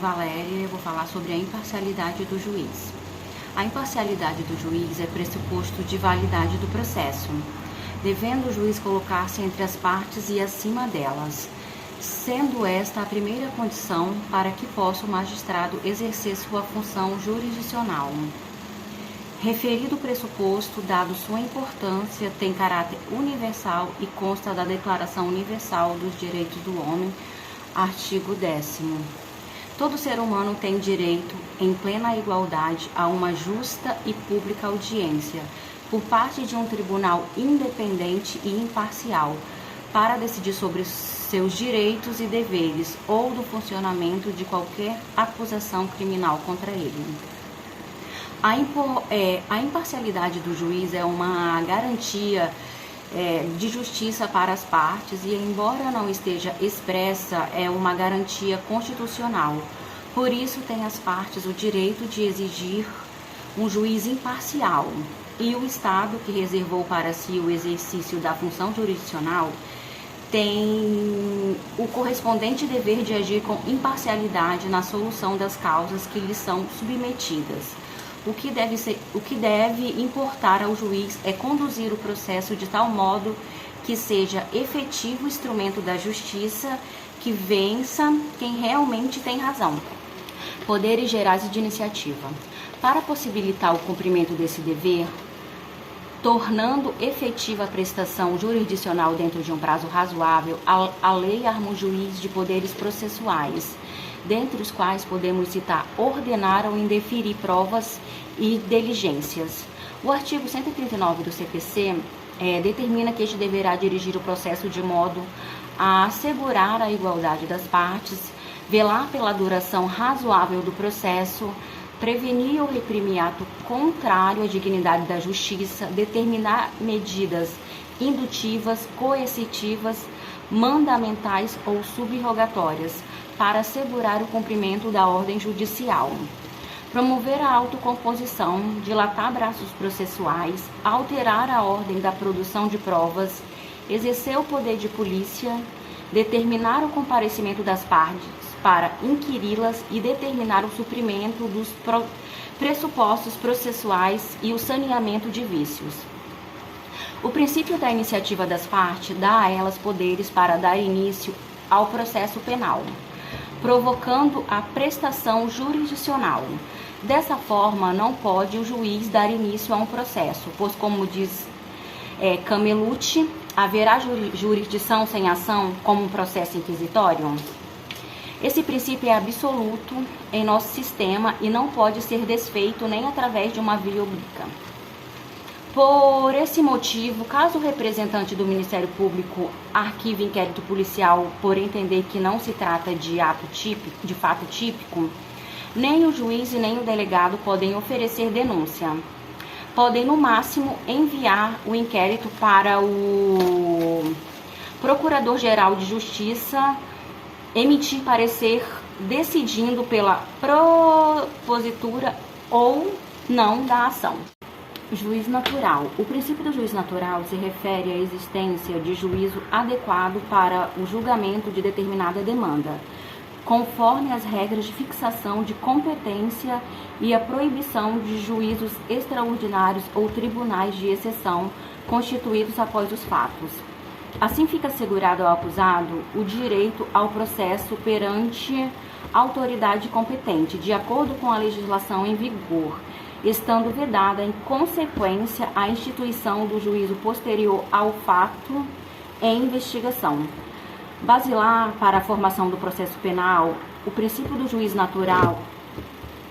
Valéria e eu vou falar sobre a imparcialidade do juiz. A imparcialidade do juiz é pressuposto de validade do processo, devendo o juiz colocar-se entre as partes e acima delas, sendo esta a primeira condição para que possa o magistrado exercer sua função jurisdicional. Referido pressuposto, dado sua importância, tem caráter universal e consta da Declaração Universal dos Direitos do Homem, artigo 10º. Todo ser humano tem direito, em plena igualdade, a uma justa e pública audiência, por parte de um tribunal independente e imparcial, para decidir sobre seus direitos e deveres ou do funcionamento de qualquer acusação criminal contra ele. A imparcialidade do juiz é uma garantia de justiça para as partes e, embora não esteja expressa, é uma garantia constitucional. Por isso, tem as partes o direito de exigir um juiz imparcial e o Estado, que reservou para si o exercício da função jurisdicional, tem o correspondente dever de agir com imparcialidade na solução das causas que lhe são submetidas. O que deve importar ao juiz é conduzir o processo de tal modo que seja efetivo instrumento da justiça, que vença quem realmente tem razão. Poderes gerais de iniciativa. Para possibilitar o cumprimento desse dever, tornando efetiva a prestação jurisdicional dentro de um prazo razoável, a lei arma o juiz de poderes processuais, dentre os quais podemos citar ordenar ou indeferir provas e diligências. O artigo 139 do CPC determina que este deverá dirigir o processo de modo a assegurar a igualdade das partes, velar pela duração razoável do processo, prevenir ou reprimir ato contrário à dignidade da justiça, determinar medidas indutivas, coercitivas, mandamentais ou subrogatórias, para assegurar o cumprimento da ordem judicial. Promover a autocomposição, dilatar braços processuais, alterar a ordem da produção de provas, exercer o poder de polícia, determinar o comparecimento das partes para inquiri-las e determinar o suprimento dos pressupostos processuais e o saneamento de vícios. O princípio da iniciativa das partes dá a elas poderes para dar início ao processo penal, provocando a prestação jurisdicional. Dessa forma, não pode o juiz dar início a um processo, pois, como diz Camelucci, haverá jurisdição sem ação como um processo inquisitório? Esse princípio é absoluto em nosso sistema e não pode ser desfeito nem através de uma via oblíqua. Por esse motivo, caso o representante do Ministério Público arquive inquérito policial por entender que não se trata de fato típico, nem o juiz e nem o delegado podem oferecer denúncia. Podem, no máximo, enviar o inquérito para o Procurador-Geral de Justiça emitir parecer decidindo pela propositura ou não da ação. Juiz natural. O princípio do juiz natural se refere à existência de juízo adequado para o julgamento de determinada demanda, conforme as regras de fixação de competência e a proibição de juízos extraordinários ou tribunais de exceção constituídos após os fatos. Assim fica assegurado ao acusado o direito ao processo perante a autoridade competente, de acordo com a legislação em vigor, estando vedada, em consequência, a instituição do juízo posterior ao fato em investigação. Basilar para a formação do processo penal, o princípio do juiz natural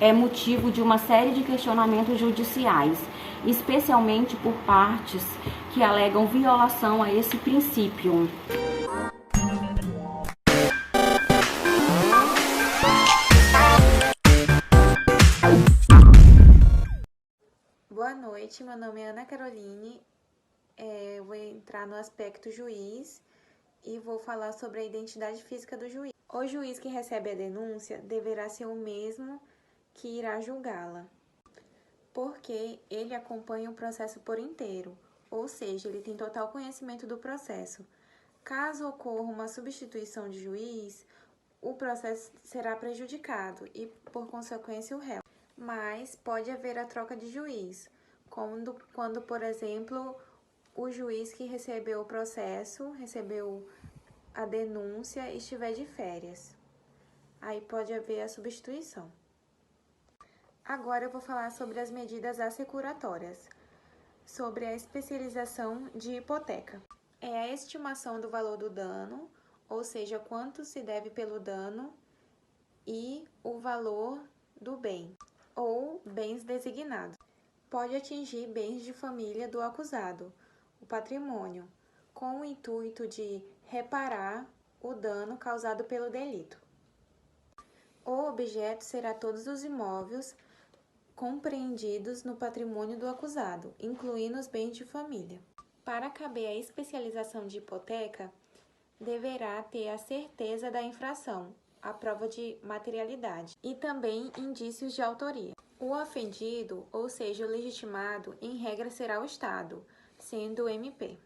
é motivo de uma série de questionamentos judiciais, especialmente por partes que alegam violação a esse princípio. Boa noite, meu nome é Ana Caroline, eu vou entrar no aspecto juiz e vou falar sobre a identidade física do juiz. O juiz que recebe a denúncia deverá ser o mesmo que irá julgá-la, porque ele acompanha o processo por inteiro, ou seja, ele tem total conhecimento do processo. Caso ocorra uma substituição de juiz, o processo será prejudicado e, por consequência, o réu. Mas pode haver a troca de juiz, quando, por exemplo, o juiz que recebeu o processo, recebeu a denúncia, estiver de férias. Aí pode haver a substituição. Agora eu vou falar sobre as medidas assecuratórias, sobre a especialização de hipoteca. É a estimação do valor do dano, ou seja, quanto se deve pelo dano, e o valor do bem, ou bens designados. Pode atingir bens de família do acusado, o patrimônio, com o intuito de reparar o dano causado pelo delito. O objeto será todos os imóveis compreendidos no patrimônio do acusado, incluindo os bens de família. Para caber a especialização de hipoteca, deverá ter a certeza da infração, a prova de materialidade e também indícios de autoria. O ofendido, ou seja, o legitimado, em regra será o Estado, sendo o MP.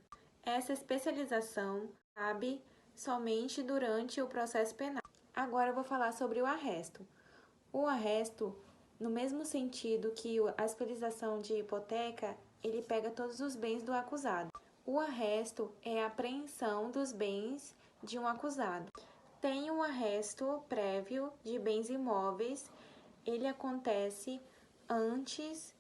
Essa especialização cabe somente durante o processo penal. Agora eu vou falar sobre o arresto. O arresto, no mesmo sentido que a especialização de hipoteca, ele pega todos os bens do acusado. O arresto é a apreensão dos bens de um acusado. Tem um arresto prévio de bens imóveis, ele acontece antes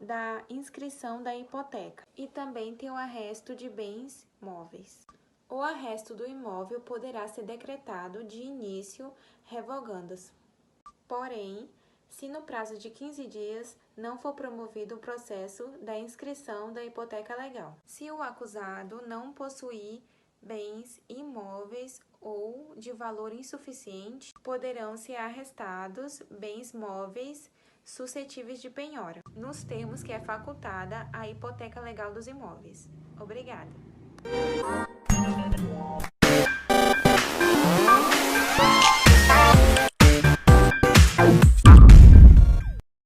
da inscrição da hipoteca. E também tem o arresto de bens móveis. O arresto do imóvel poderá ser decretado de início revogando-se. Porém, se no prazo de 15 dias não for promovido o processo da inscrição da hipoteca legal. Se o acusado não possuir bens imóveis ou de valor insuficiente, poderão ser arrestados bens móveis suscetíveis de penhora, nos termos que é facultada a hipoteca legal dos imóveis. Obrigada.